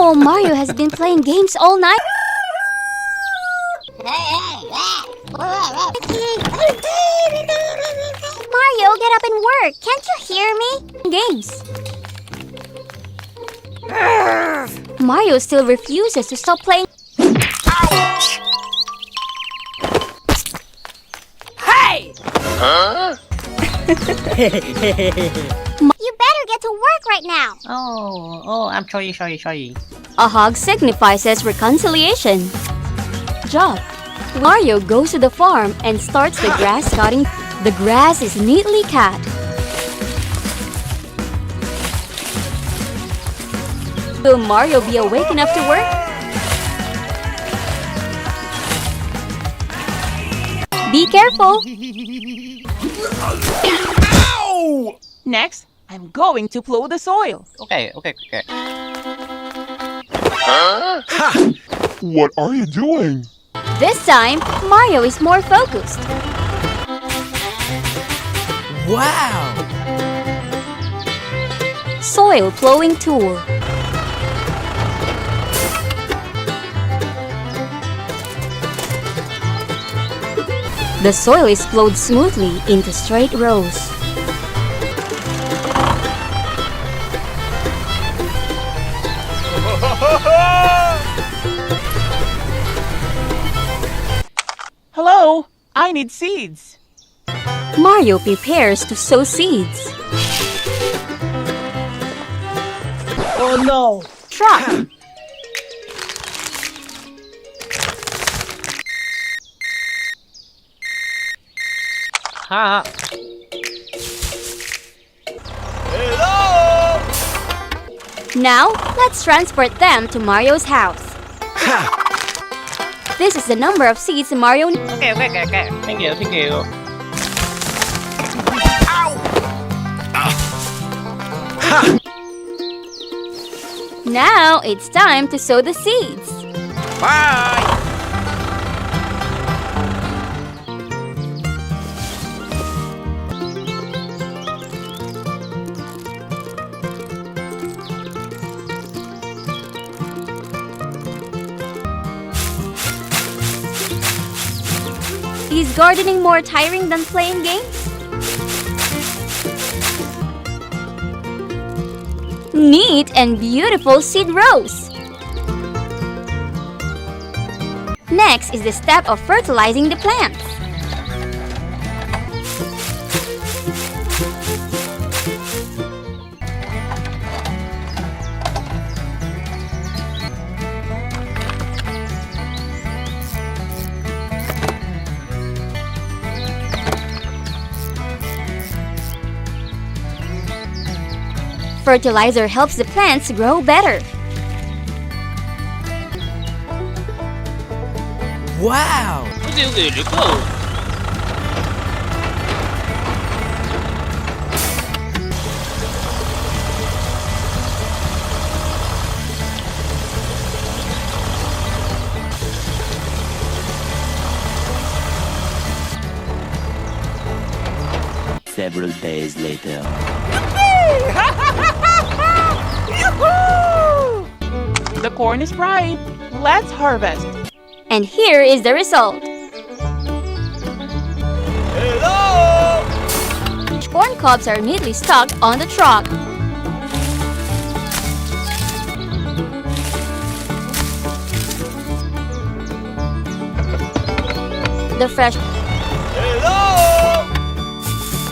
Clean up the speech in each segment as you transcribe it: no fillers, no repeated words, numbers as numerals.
Oh, Mario has been playing games all night. Mario, get up and work. Can't you hear me? Games. Mario still refuses to stop playing. Ouch! Hey! Huh? You better get to work right now. I'm sorry. A hug signifies reconciliation. Job. Mario goes to the farm and starts the grass cutting. The grass is neatly cut. Will Mario be awake enough to work? Be careful. Ow! Next, I'm going to plow the soil. Okay. Huh? Ha! What are you doing? This time, Mario is more focused. Wow! Soil plowing tool. The soil is plowed smoothly into straight rows. Hello, I need seeds. Mario prepares to sow seeds. Oh no! Truck. Ha! Hello! Now, let's transport them to Mario's house. Ha! This is the number of seeds Mario needs. Okay. Thank you. Ha! Now, it's time to sow the seeds. Bye! Is gardening more tiring than playing games? Neat and beautiful seed rows. Next is the step of fertilizing the plants. Fertilizer helps the plants grow better. Wow! Several days later. The corn is ripe. Let's harvest. And here is the result. Hello! Corn cobs are neatly stuck on the truck. The fresh Hello!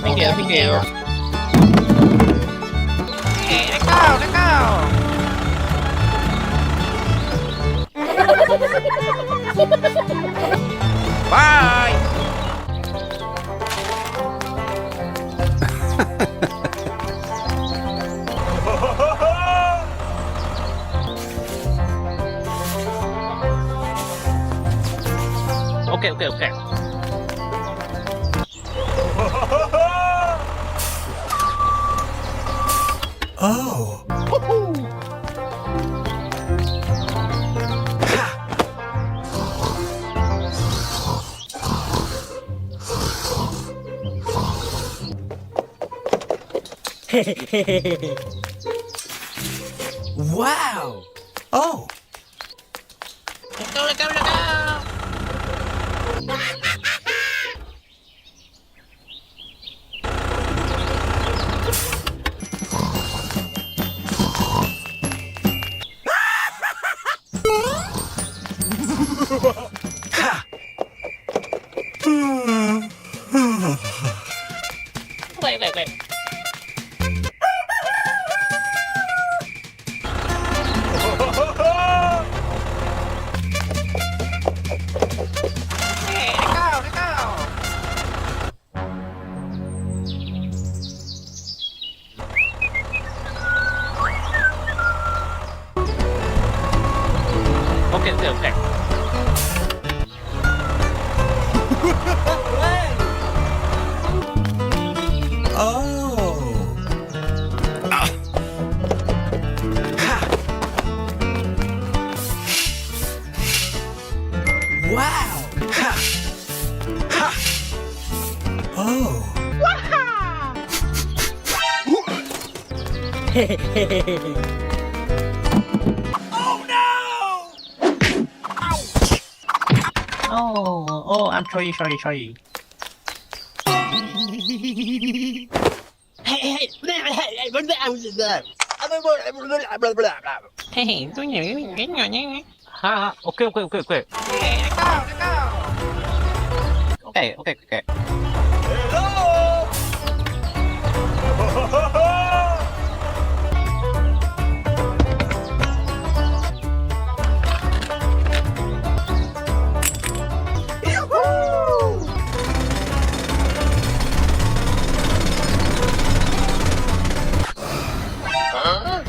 Thank you. Let's go! Bye! Okay. Oh. Wow! Oh. Let's go, let's go, let's go! Ha! Wait. Hey, let's go! Okay. Oh. Ah. Ha! Wow. Ha! Ha! Oh. Oh, I'm sorry. Hey, okay. Okay. Huh?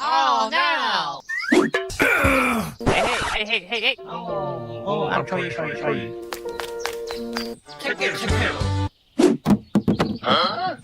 Oh no! Hey. Oh, I'm sorry. Huh?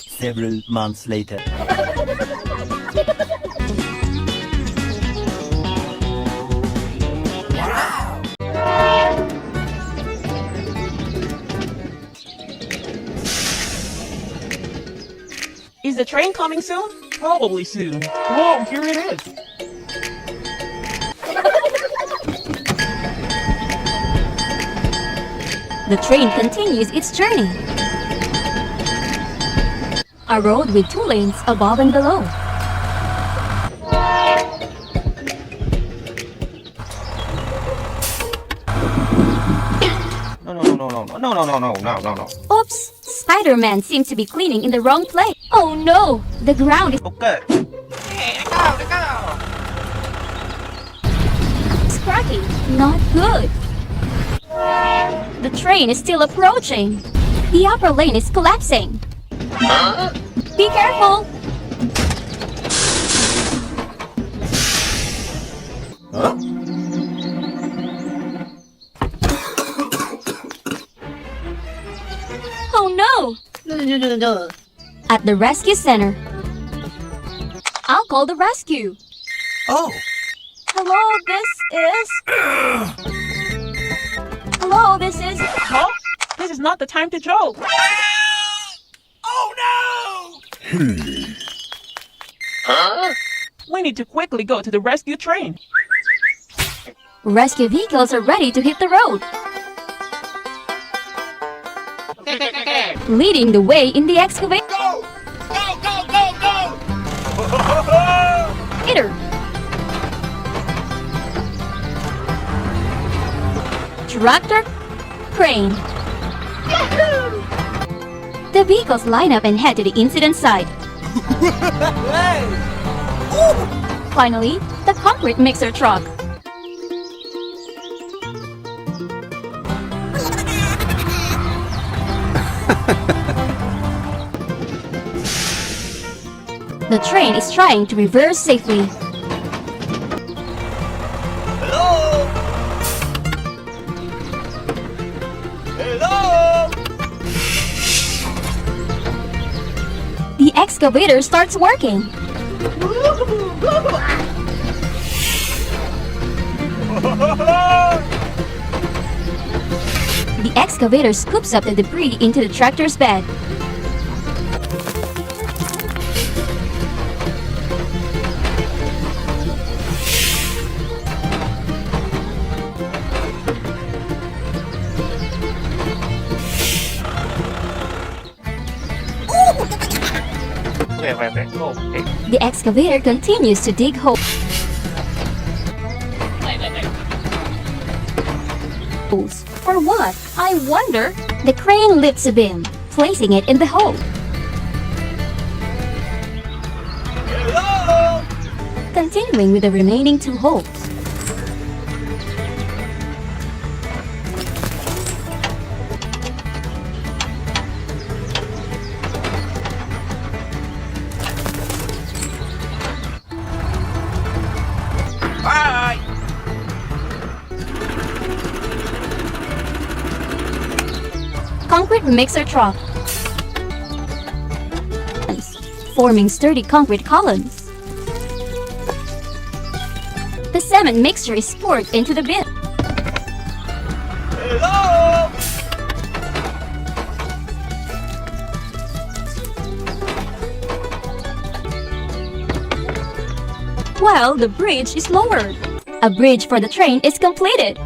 Several months later. Is the train coming soon? Probably soon. Whoa, here it is. The train continues its journey. A road with 2 lanes above and below. No. Oops! Spider-Man seems to be cleaning in the wrong place. Oh no! The ground is Okay. Hey, let's go. cracking. Not good. The train is still approaching. The upper lane is collapsing. Huh? Be careful! Oh no! At the rescue center. I'll call the rescue. Oh. Hello, this is... Huh? This is not the time to joke. Huh? We need to quickly go to the rescue train. Rescue vehicles are ready to hit the road. Okay. Leading the way in the excavator. Go! Tractor crane. The vehicles line up and head to the incident site. Finally, the concrete mixer truck. The train is trying to reverse safely. Hello? Hello? The excavator starts working. The excavator scoops up the debris into the tractor's bed. Okay. The excavator continues to dig holes. For what? I wonder. The crane lifts a beam, placing it in the hole. Hello? Continuing with the remaining 2 holes. Bye! Concrete mixer truck. Forming sturdy concrete columns. The cement mixture is poured into the bin. Hello? While the bridge is lowered. A bridge for the train is completed.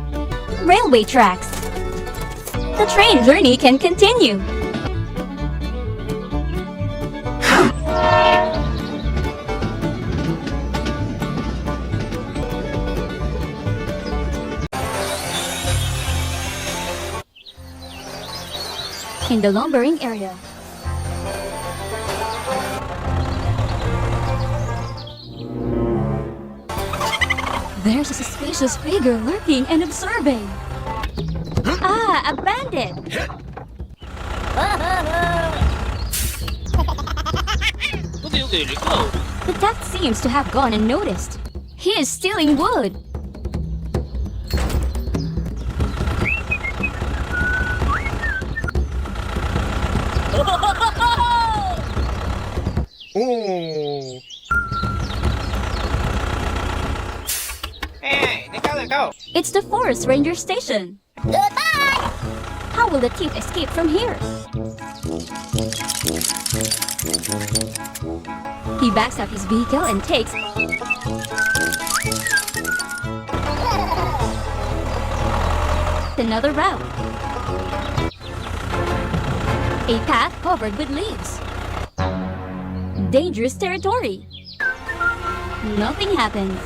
Railway tracks. The train journey can continue. In the lumbering area. There's a suspicious figure lurking and observing. Ah, a bandit! Okay, let's go. The theft seems to have gone unnoticed. He is stealing wood. Oh. Hey, let's go. It's the forest ranger station. Goodbye! How will the thief escape from here? He backs up his vehicle and takes another route. A path covered with leaves. Dangerous territory. Nothing happens.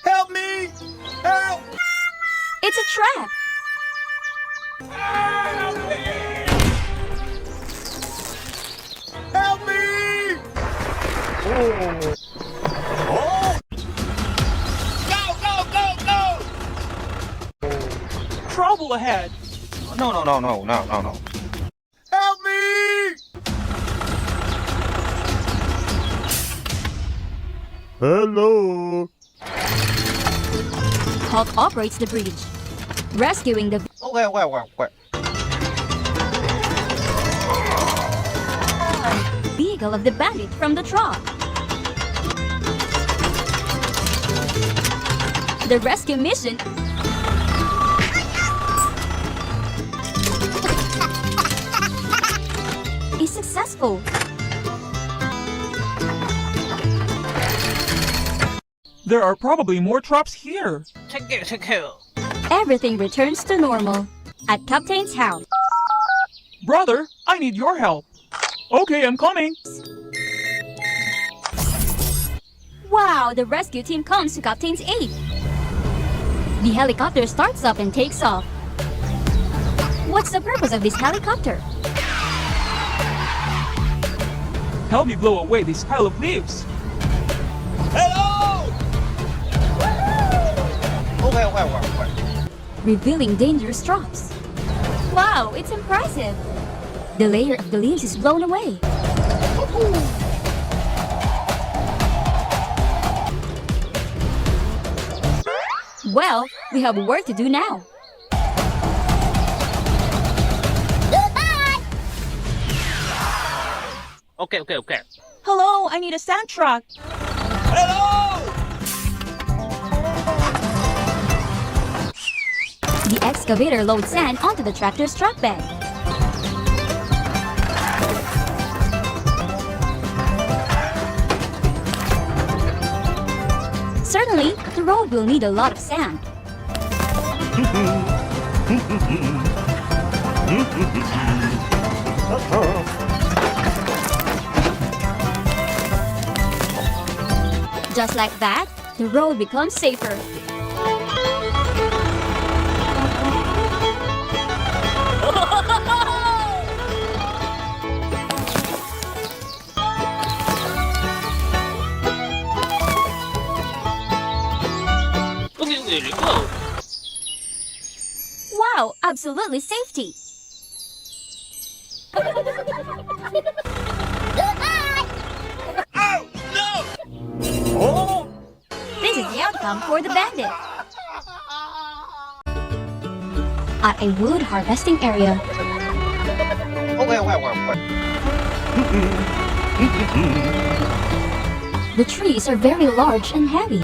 Help me! Help! It's a trap. Help me! Help me! Oh. Oh. Go! Trouble ahead. No. Help me! Hello? Hulk operates the bridge, rescuing the Okay. vehicle of the bandit from the truck. The rescue mission is successful. There are probably more traps here. Take care. Everything returns to normal at Captain's house. Brother, I need your help. Okay, I'm coming. Wow, the rescue team comes to Captain's aid. The helicopter starts up and takes off. What's the purpose of this helicopter? Help me blow away this pile of leaves. Hello! Okay. Revealing dangerous drops. Wow, it's impressive. The layer of the leaves is blown away. Well, we have work to do now. Okay. Hello, I need a sand truck. Hello! The excavator loads sand onto the tractor's truck bed. Certainly, the road will need a lot of sand. Just like that, the road becomes safer. Okay, let's go. Wow, absolutely safety. Oh! This is the outcome for the bandit. At a wood harvesting area, the trees are very large and heavy.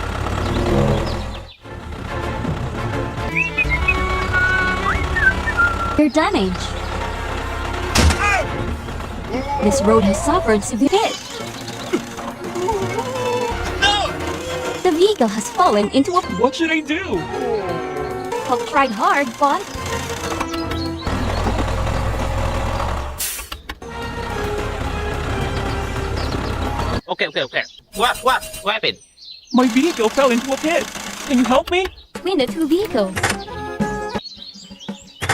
They're damaged. This road has suffered severe hit. The vehicle has fallen into a... What should I do? Hope tried hard, but... Okay. What happened? My vehicle fell into a pit. Can you help me? between the two vehicles.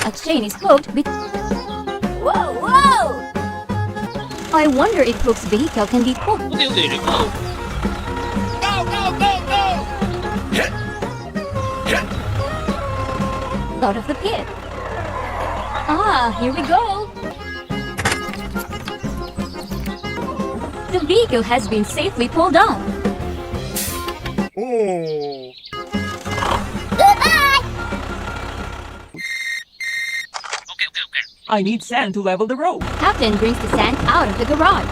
A chain is hooked Whoa, whoa! I wonder if Hook's vehicle can be pulled Okay, let's go. out of the pit. Ah, here we go. The vehicle has been safely pulled up. Oh. Okay. I need sand to level the road. Captain brings the sand out of the garage.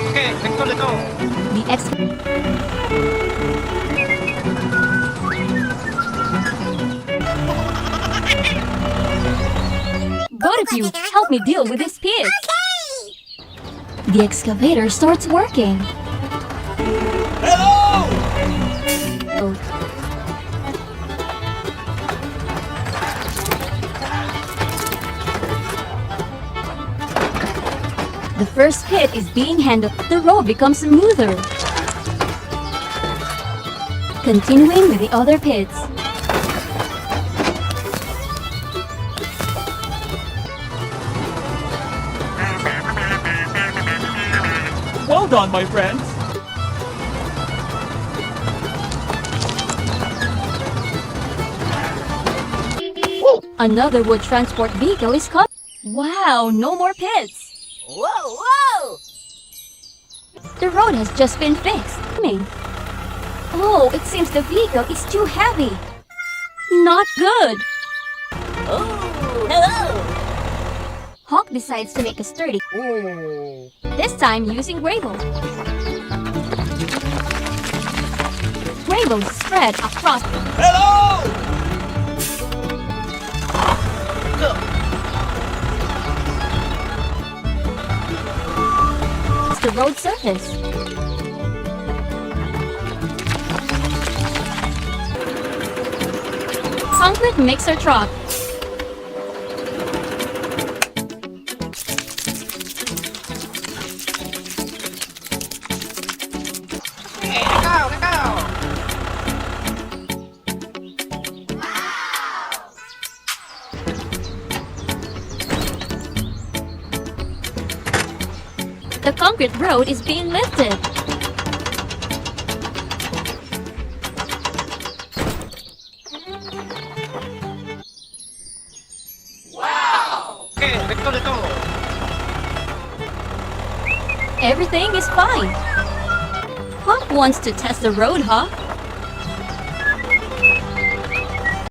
Okay, let's go. The ex... Both of you, help me deal with this pit. The excavator starts working. Hello! The first pit is being handled. The road becomes smoother. Continuing with the other pits. Well done, my friends. Another wood transport vehicle is coming. Wow, no more pits. Whoa! The road has just been fixed. Oh, it seems the vehicle is too heavy. Not good. Oh, hello. Hawk decides to make a sturdy, Oh. this time using gravel. Gravel is spread across Hello! the road surface. Concrete mixer truck. Okay, let's go. The concrete road is being lifted. Okay, let's go. Everything is fine. Hawk wants to test the road, Hawk.